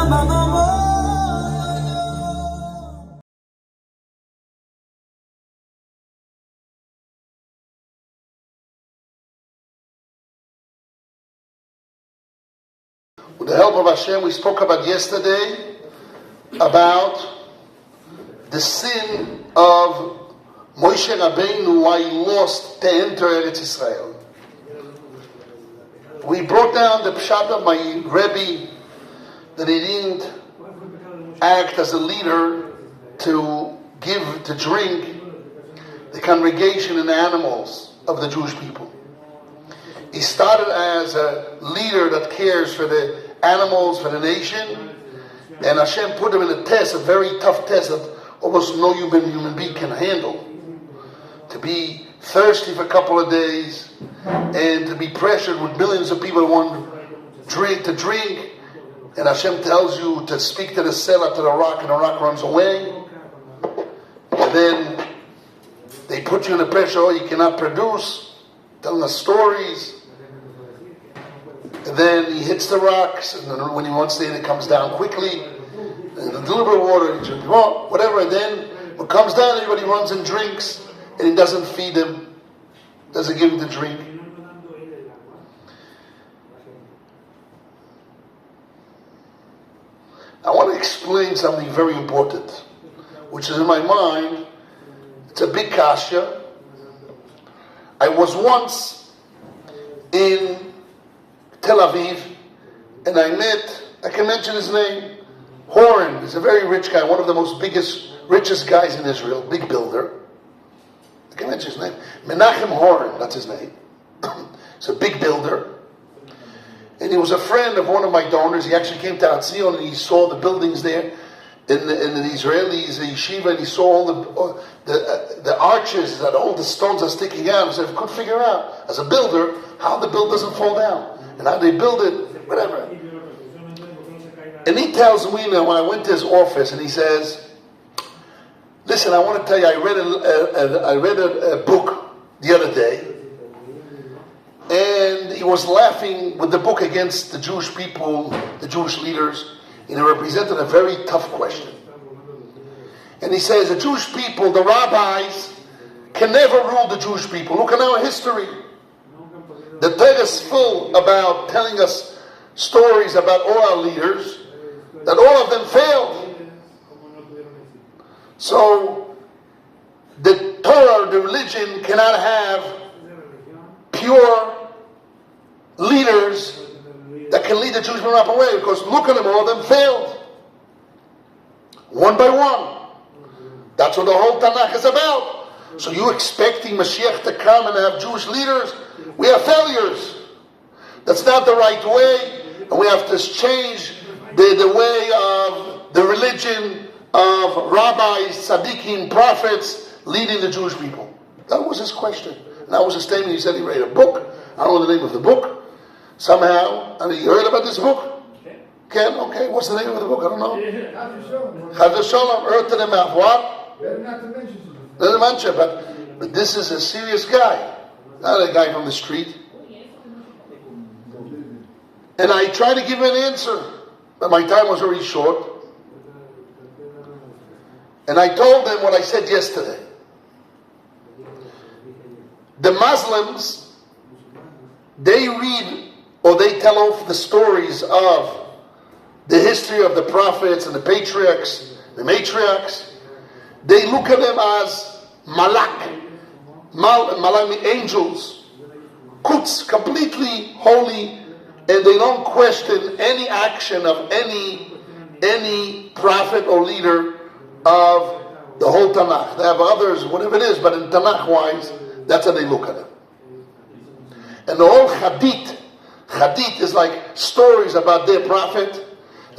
With the help of Hashem, we spoke about yesterday about the sin of Moshe Rabbeinu, why he lost to enter Eretz Israel. We brought down the pshat of my Rebbe that he didn't act as a leader to give to drink the congregation and the animals of the Jewish people. He started as a leader that cares for the animals, for the nation, and Hashem put him in a test, a very tough test that almost no human being can handle. To be thirsty for a couple of days, and to be pressured with millions of people who want to drink, and Hashem tells you to speak to the seller, to the rock, and the rock runs away. And then they put you in the pressure, oh, you cannot produce, telling us stories. And then he hits the rocks, and then when he wants to, it comes down quickly, and a little bit of water, whatever, and then when it comes down, everybody runs and drinks, and he doesn't feed them, doesn't give them to drink. I want to explain something very important, which is in my mind. It's a big kasha. I was once in Tel Aviv, and I met, I can mention his name, Horan. He's a very rich guy, one of the richest guys in Israel, big builder. I can mention his name. Menachem Horan, that's his name. He's a big builder. And he was a friend of one of my donors. He actually came to Atzion and he saw the buildings there in the Israeli yeshiva, and he saw all the arches, that all the stones are sticking out. So I could figure out, as a builder, how the build doesn't fall down and how they build it, whatever. And he tells me now, when I went to his office, and he says, listen, I want to tell you, I read a book the other day, and he was laughing with the book against the Jewish people, the Jewish leaders, and it represented a very tough question. And he says, the Jewish people, the rabbis, can never rule the Jewish people. Look at our history. The Torah is full about telling us stories about all our leaders, that all of them failed. So, the Torah, the religion, cannot have pure leaders that can lead the Jewish people up away, because look at them, all of them failed. One by one. That's what the whole Tanakh is about. So you expecting Mashiach to come and have Jewish leaders? We are failures. That's not the right way, and we have to change the way of the religion of rabbis, tzaddikim, prophets leading the Jewish people. That was his question. And that was a statement. He said he read a book. I don't know the name of the book. Somehow, I mean, you heard about this book? Ken, okay, what's the name of the book? I don't know. Chaz Shalom, Earth to the Mouth. What? Better not to mention. Doesn't mention, but this is a serious guy. Not a guy from the street. And I tried to give him an answer, but my time was already short. And I told him what I said yesterday. The Muslims, they read or they tell off the stories of the history of the prophets and the patriarchs, the matriarchs. They look at them as malak. Malak means angels. Quds, completely holy, and they don't question any action of any prophet or leader of the whole Tanakh. They have others, whatever it is, but in Tanakh-wise, that's how they look at it. And the whole Hadith is like stories about their prophet.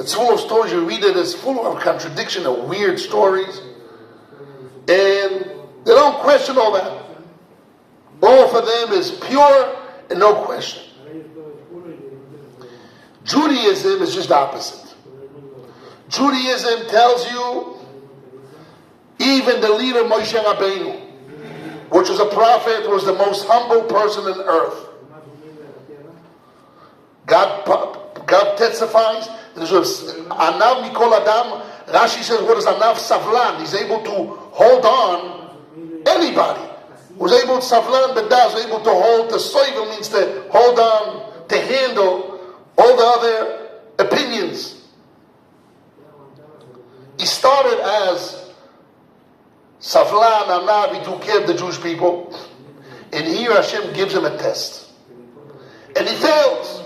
It's full of stories. You read it, it's full of contradiction and weird stories. And they don't question all that. All for them is pure and no question. Judaism is just the opposite. Judaism tells you, even the leader Moshe Rabbeinu, which was a prophet, was the most humble person on earth. God testifies Anav Mikol Adam, Rashi says, what is Anav Savlan? He's able to hold on anybody. Was able to Savlan Bedah, was able to hold, the soivel means to hold on, to handle all the other opinions. He started as Savlan, Anav, he took care of the Jewish people. And here Hashem gives him a test. And he fails.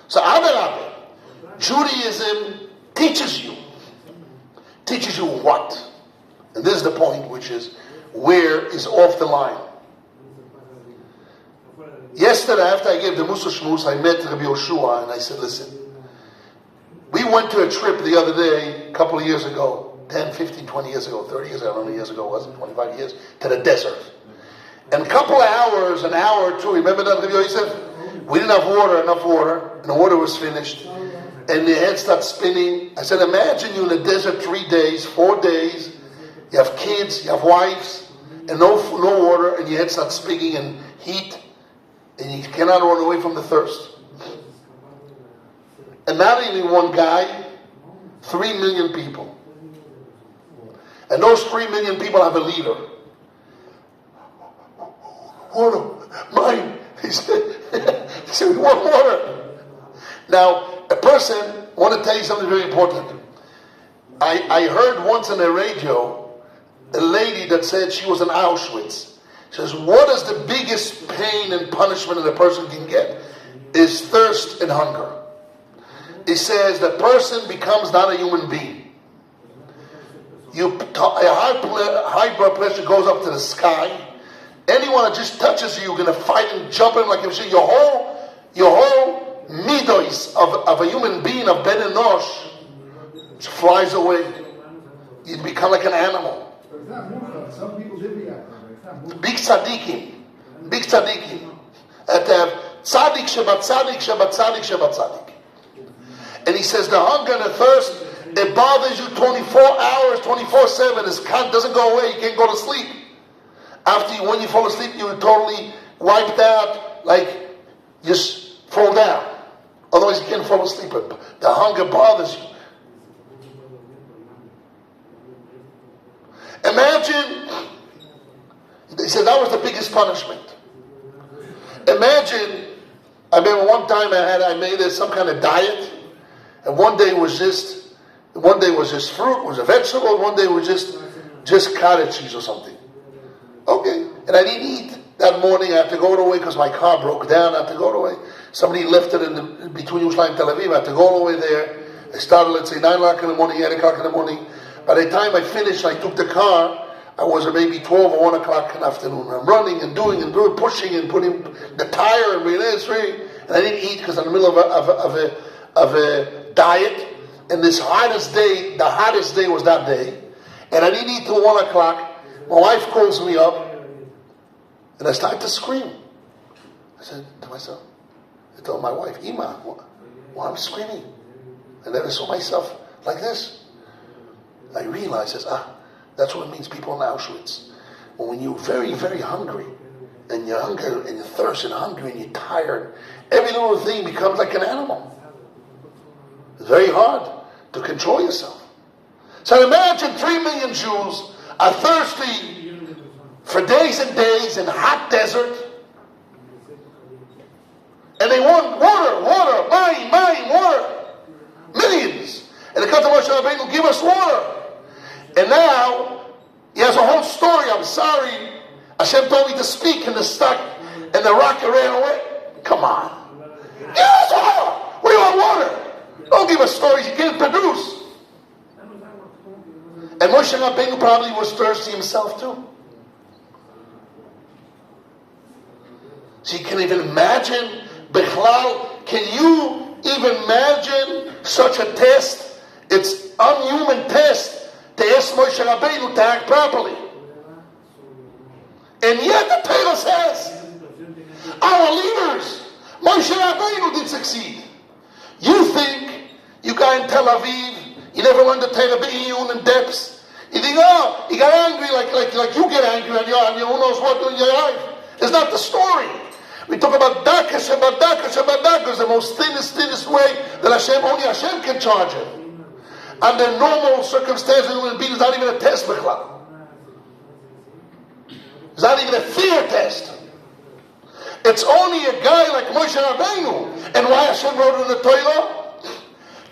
So Adarabah, Judaism teaches you. Teaches you what? And this is the point, which is, where is off the line. Yesterday, after I gave the Musa Shmuz, I met Rabbi Yoshua and I said, listen, we went to a trip the other day, a couple of years ago, 10, 15, 20 years ago, 30 years ago, I don't know how many years ago it was, 25 years, to the desert. And a couple of hours, an hour or two, remember that Rabbi Yosef? We didn't have enough water, and the water was finished. And the head started spinning. I said, imagine you in the desert 3 days, 4 days, you have kids, you have wives, and no water, and your head starts spinning and heat, and you cannot run away from the thirst. And not only one guy, 3 million people. And those 3 million people have a leader. Water, mine. He said, we want water. Now, a person, I want to tell you something very important. I heard once on the radio, a lady that said she was in Auschwitz. She says, what is the biggest pain and punishment that a person can get? Is thirst and hunger. It says the person becomes not a human being. High blood pressure goes up to the sky. Anyone that just touches you, you're going to fight and jump in like if your whole midos of a human being, of Ben Enosh, flies away. You become like an animal. Some people did react. Big tzaddikim. That have tzaddik shebat tzaddik shebat tzaddik shebat tzaddik. And he says the hunger and the thirst, it bothers you 24 hours, 24/7. It doesn't go away. You can't go to sleep. When you fall asleep, you're totally wiped out, like just fall down. Otherwise, you can't fall asleep. The hunger bothers you. Imagine, they said that was the biggest punishment. Imagine, I remember one time I made some kind of diet, and one day was just fruit, was a vegetable, one day was just cottage cheese or something. Okay, and I didn't eat that morning. I had to go away because my car broke down. I had to go away. Somebody left it between Yerushalayim and Tel Aviv. I had to go all the way there. I started, let's say, 9 o'clock in the morning, 8 o'clock in the morning. By the time I finished, I took the car. I was at maybe 12 or 1 o'clock in the afternoon. I'm running and doing, pushing and putting the tire and and I didn't eat because I'm in the middle of a diet. And the hottest day was that day. And I didn't eat till 1 o'clock. My wife calls me up, and I start to scream. I said to myself, I told my wife, Ima, why am I screaming? And then I saw myself like this. I realized, that's what it means, people in Auschwitz. When you're very, very hungry, and you're hungry, and you're thirsty and hungry, and you're tired, every little thing becomes like an animal. It's very hard to control yourself. So imagine 3 million Jews are thirsty for days and days in hot desert, and they want water, mine, water, millions. And the Moshe Rabbeinu give us water. And now he has a whole story. I'm sorry, Hashem told me to speak, and the rocket ran away. Come on, give us water. We want water. Don't give us stories you can't produce. And Moshe Rabbeinu probably was thirsty himself too. So you can even imagine, Bechlal, can you even imagine such a test? It's unhuman test to ask Moshe Rabbeinu to act properly. And yet the Torah says, our leaders, Moshe Rabbeinu did succeed. You think you got in Tel Aviv, you never learned the Torah Be'iyun and depths. You think, you got angry like you get angry on your who knows what in your life. It's not the story. We talk about dakas, the the most thinnest way that only Hashem can charge it. Under normal circumstances, human being is not even a test, b'chlal. It's not even a fear test. It's only a guy like Moshe Rabbeinu. And why Hashem wrote in the Torah?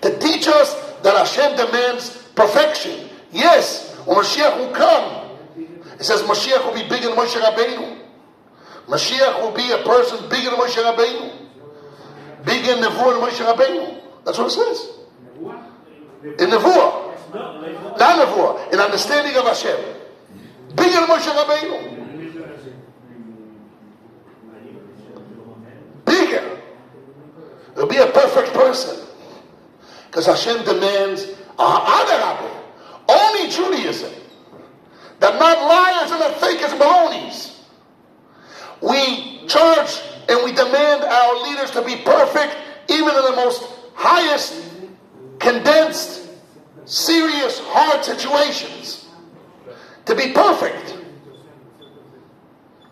To teach us that Hashem demands perfection. Yes, when Mashiach will come, it says Mashiach will be bigger than Moshe Rabbeinu. Mashiach will be a person bigger than Moshe Rabbeinu. Bigger in Nevuah than Moshe Rabbeinu. That's what it says. In Nevuah. Not Nevuah. In understanding of Hashem. Bigger than Moshe Rabbeinu. Bigger. He'll be a perfect person. Because Hashem demands only Judaism. They're not liars and not fakers and balonies. We charge and we demand our leaders to be perfect, even in the most highest, condensed, serious, hard situations. To be perfect.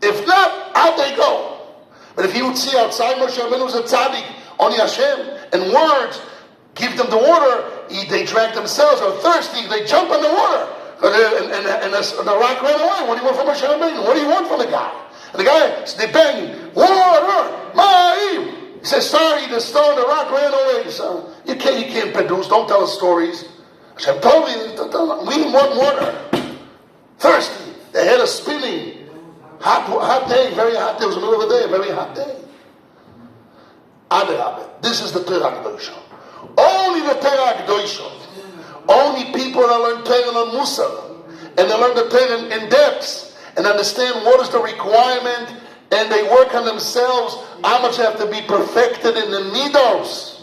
If not, out they go. But if you would see outside, Moshe Rabbeinu was a tzaddik, only Hashem, and words, give them the water, they drank themselves, or thirsty, they jump in the water. And the rock ran away. What do you want from Moshe Rabbeinu? What do you want from the guy? And the guy, they bang, water, ma'im. He says, sorry, the stone, the rock ran away. So you can't produce, don't tell us stories. Hashem told me, we want water. Thirsty, the head is spinning. Hot day, very hot day. It was the middle of the day, a very hot day. Adarabah. This is the Torah Kedosha. Only the Torah Kedosha. Only people that learn Torah and Musar, and they learn the Torah in depth, and understand what is the requirement, and they work on themselves, how much they have to be perfected in the midos.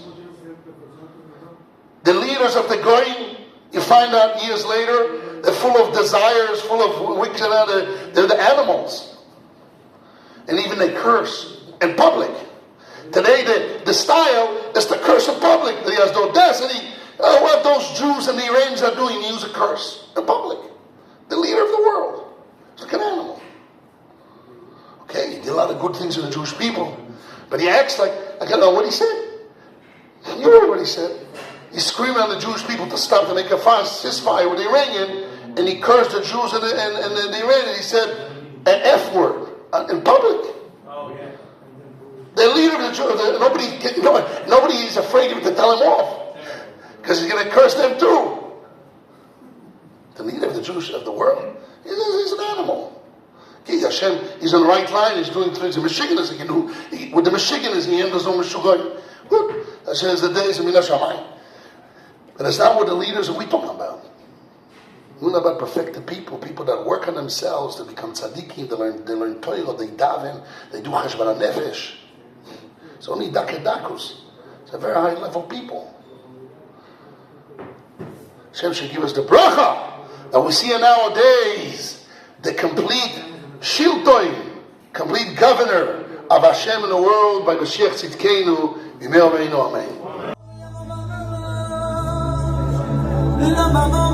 The leaders of the Goyim, you find out years later, they're full of desires, full of wickedness, they're the animals. And even they curse in public. Today the style is to curse in public. He has the audacity. What those Jews and the Iranians are doing, use a curse in public. The leader of the world. It's like an animal. Okay, he did a lot of good things to the Jewish people. But he acts like I don't know what he said. You heard what he said. He screamed at the Jewish people to stop, to make a ceasefire with the Iranian, and he cursed the Jews and the Iranian. He said an F word in public. Oh, yeah. The leader of the Jews, nobody is afraid of to tell him off. Because he's going to curse them too. The leader of the Jews of the world, he's an animal. Hashem, he's on the right line, he's doing things. The Michiganers, with the Michiganers, he handles no Meshuggah. Good. Hashem is the days of Mina Shamayim. But that's not what the leaders are we talking about. We're not about perfected people that work on themselves, to become tzaddikim, they learn Torah, they daven, they do cheshbon nefesh. It's only dakedakus. It's a very high level people. Hashem should give us the bracha that we see nowadays, the complete shiltoi, complete governor of Hashem in the world by Mashiach Tzidkenu, Yimei Amen.